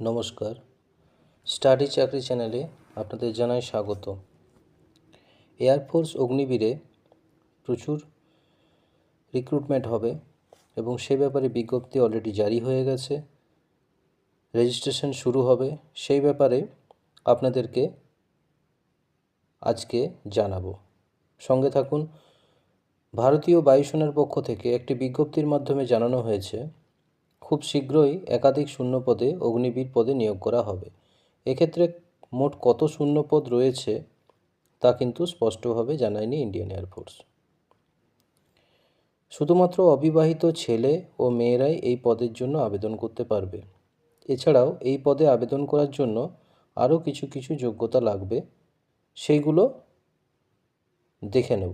নমস্কার, স্টাডি চাকরি চ্যানেলে আপনাদের জানাই স্বাগত। এয়ারফোর্স অগ্নিবীরে প্রচুর রিক্রুটমেন্ট হবে এবং সে ব্যাপারে বিজ্ঞপ্তি অলরেডি জারি হয়ে গেছে, রেজিস্ট্রেশন শুরু হবে। সেই ব্যাপারে আপনাদেরকে আজকে জানাবো। সঙ্গে থাকুন। ভারতীয় বায়ুসেনার পক্ষ থেকে একটি বিজ্ঞপ্তির মাধ্যমে জানানো হয়েছে, খুব শীঘ্রই একাধিক শূন্যপদে অগ্নিবীর পদে নিয়োগ করা হবে। এক্ষেত্রে মোট কত শূন্যপদ রয়েছে তা কিন্তু স্পষ্টভাবে জানায়নি ইন্ডিয়ান এয়ারফোর্স। শুধুমাত্র অবিবাহিত ছেলে ও মেয়েরাই এই পদের জন্য আবেদন করতে পারবে। এছাড়াও এই পদে আবেদন করার জন্য আরও কিছু যোগ্যতা লাগবে, সেইগুলো দেখে নেব।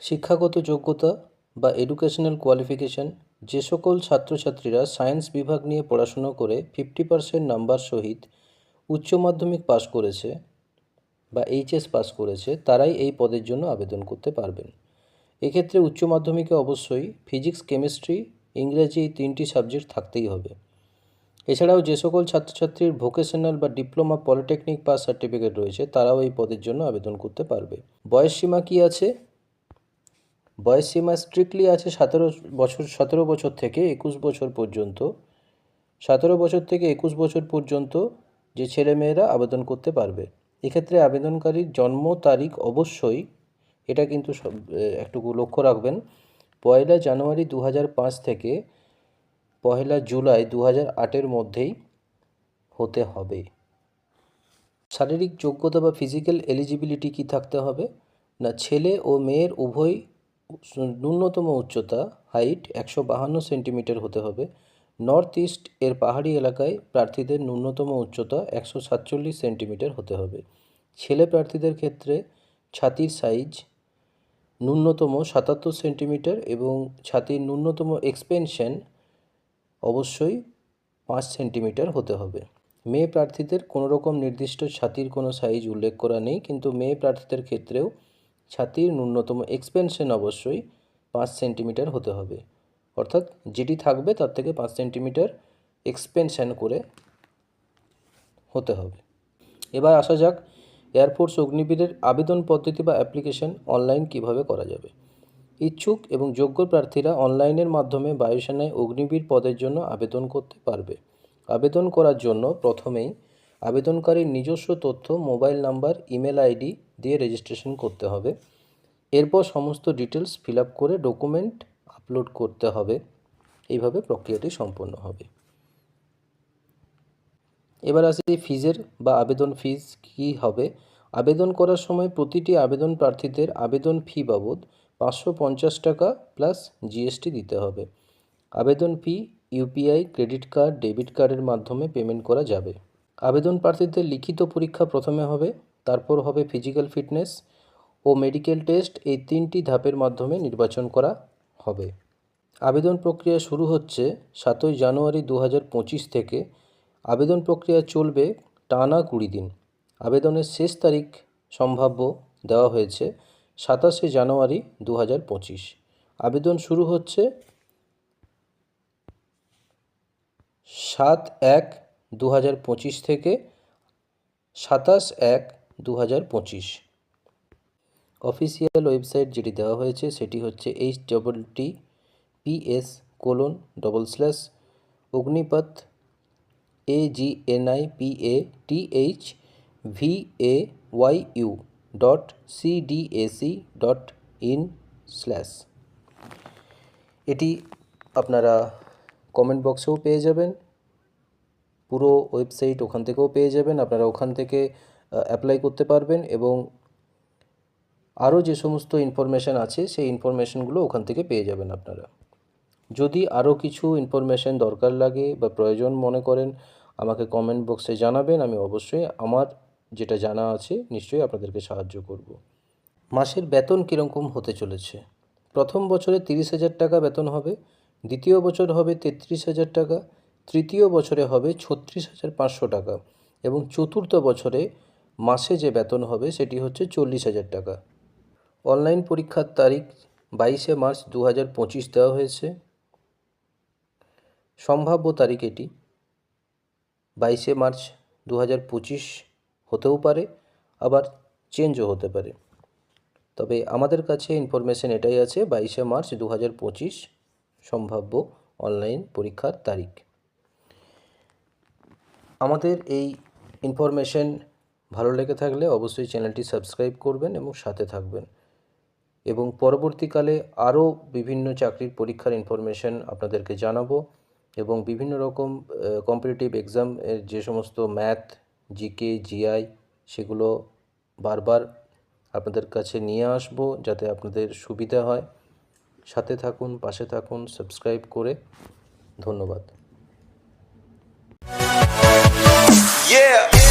শিক্ষাগত যোগ্যতা বা এডুকেশনাল কোয়ালিফিকেশান। যে সকল ছাত্রছাত্রীরা সায়েন্স বিভাগ নিয়ে পড়াশুনো করে 50% নাম্বার সহিত উচ্চ মাধ্যমিক পাস করেছে বা এইচএস পাস করেছে, তারাই এই পদের জন্য আবেদন করতে পারবেন। এক্ষেত্রে উচ্চ মাধ্যমিকে অবশ্যই ফিজিক্স, কেমিস্ট্রি, ইংরেজি এই 3টি সাবজেক্ট থাকতেই হবে। এছাড়াও যে সকল ছাত্রছাত্রীর ভোকেশনাল বা ডিপ্লোমা, পলিটেকনিক পাস সার্টিফিকেট রয়েছে, তারাও এই পদের জন্য আবেদন করতে পারবে। বয়সসীমা কী আছে? বয়সসীমা স্ট্রিক্টলি আছে 17 বছর থেকে 21 বছর পর্যন্ত। 17 বছর থেকে 21 বছর পর্যন্ত যে ছেলেমেয়েরা আবেদন করতে পারবে। এক্ষেত্রে আবেদনকারীর জন্ম তারিখ অবশ্যই, এটা কিন্তু একটু লক্ষ্য রাখবেন, 1 জানুয়ারি 2005 থেকে 1 জুলাই 2008 মধ্যেই হতে হবে। শারীরিক যোগ্যতা বা ফিজিক্যাল এলিজিবিলিটি কি থাকতে হবে? না, ছেলে ও মেয়ের উভয় ন্যূনতম উচ্চতা হাইট 152 সেন্টিমিটার হতে হবে। নর্থ ইস্ট এর পাহাড়ি এলাকায় প্রার্থীদের ন্যূনতম উচ্চতা 147 সেন্টিমিটার হতে হবে। ছেলে প্রার্থীদের ক্ষেত্রে ছাতির সাইজ ন্যূনতম 77 সেন্টিমিটার এবং ছাতির ন্যূনতম এক্সপেনশন অবশ্যই 5 সেন্টিমিটার হতে হবে। মেয়ে প্রার্থীদের কোনো রকম নির্দিষ্ট ছাতির কোনো সাইজ উল্লেখ করা নেই, কিন্তু মেয়ে প্রার্থীদের ক্ষেত্রেও ছাতির ন্যূনতম এক্সপেনশন অবশ্যই 5 সেন্টিমিটার হতে হবে। অর্থাৎ যেটি থাকবে তার থেকে 5 সেন্টিমিটার এক্সপেনশন করে হতে হবে। এবার আসা যাক এয়ারফোর্স অগ্নিবীরের আবেদন পদ্ধতি বা অ্যাপ্লিকেশন অনলাইন কিভাবে করা যাবে। ইচ্ছুক এবং যোগ্য প্রার্থীরা অনলাইনের মাধ্যমে বায়ুসেনায় অগ্নিবীর পদের জন্য আবেদন করতে পারবে। আবেদন করার জন্য প্রথমেই আবেদনকারীর নিজস্ব তথ্য, মোবাইল নাম্বার, ইমেল আইডি দিয়ে রেজিস্ট্রেশন করতে হবে। এরপর সমস্ত ডিটেলস ফিল আপ করে ডকুমেন্ট আপলোড করতে হবে। এইভাবে প্রক্রিয়াটি সম্পন্ন হবে। এবার আসি ফিজের বা আবেদন ফিজ কী হবে। আবেদন করার সময় প্রতিটি আবেদন প্রার্থীদের আবেদন ফি বাবদ 550 টাকা প্লাস জিএসটি দিতে হবে। আবেদন ফি ইউপিআই, ক্রেডিট কার্ড, ডেবিট কার্ডের মাধ্যমে পেমেন্ট করা যাবে। আবেদন প্রার্থীদের লিখিত পরীক্ষা প্রথমে হবে, তারপর হবে ফিজিক্যাল ফিটনেস ও মেডিকেল টেস্ট। এই 3টি ধাপের মাধ্যমে নির্বাচন করা হবে। আবেদন প্রক্রিয়া শুরু হচ্ছে 7 জানুয়ারি 2025 থেকে। আবেদন প্রক্রিয়া চলবে টানা 20 দিন। আবেদনের শেষ তারিখ সম্ভাব্য দেওয়া হয়েছে 27 জানুয়ারি 2025। আবেদন শুরু হচ্ছে 7/1/2025 থেকে 27/1/2025। অফিসিয়াল ওয়েবসাইট যেটি দেওয়া হয়েছে সেটি হচ্ছে https://অগ্নিপথ agnipatvayu.cdac.in/। এটি আপনারা কমেন্ট বক্সেও পেয়ে যাবেন, পুরো ওয়েবসাইট ওখান থেকেও পেয়ে যাবেন। আপনারা ওখান থেকে অ্যাপ্লাই করতে পারবেন এবং আরও যে সমস্ত ইনফরমেশান আছে সেই ইনফরমেশানগুলো ওখান থেকে পেয়ে যাবেন আপনারা। যদি আরও কিছু ইনফরমেশান দরকার লাগে বা প্রয়োজন মনে করেন, আমাকে কমেন্ট বক্সে জানাবেন। আমি অবশ্যই আমার যেটা জানা আছে নিশ্চয়ই আপনাদেরকে সাহায্য করব। মাসের বেতন কীরকম হতে চলেছে? প্রথম বছরে 30,000 টাকা বেতন হবে, দ্বিতীয় বছর হবে 33,000 টাকা, তৃতীয় বছরে হবে 36,500 টাকা এবং চতুর্থ বছরে মাসে যে বেতন হবে সেটি হচ্ছে 40,000 টাকা। অনলাইন পরীক্ষার তারিখ 22 মার্চ 2025 দেওয়া হয়েছে। সম্ভাব্য তারিখ এটি। 22 মার্চ 2025 হতেও পারে, আবার চেঞ্জও হতে পারে। তবে আমাদের কাছে ইনফরমেশন এটাই আছে, 22 মার্চ 2025 সম্ভাব্য অনলাইন পরীক্ষার তারিখ। আমাদের এই ইনফরমেশন ভালো লেগে থাকলে অবশ্যই চ্যানেলটি সাবস্ক্রাইব করবেন এবং সাথে থাকবেন, এবং পরবর্তীকালে আরও বিভিন্ন চাকরির পরীক্ষার ইনফরমেশন আপনাদেরকে জানাবো, এবং বিভিন্ন রকম কম্পিটিটিভ এক্সাম যে সমস্ত ম্যাথ, জিকে, জিআই সেগুলো বারবার আপনাদের কাছে নিয়ে আসবো যাতে আপনাদের সুবিধা হয়। সাথে থাকুন, পাশে থাকুন, সাবস্ক্রাইব করে। ধন্যবাদ। Yeah.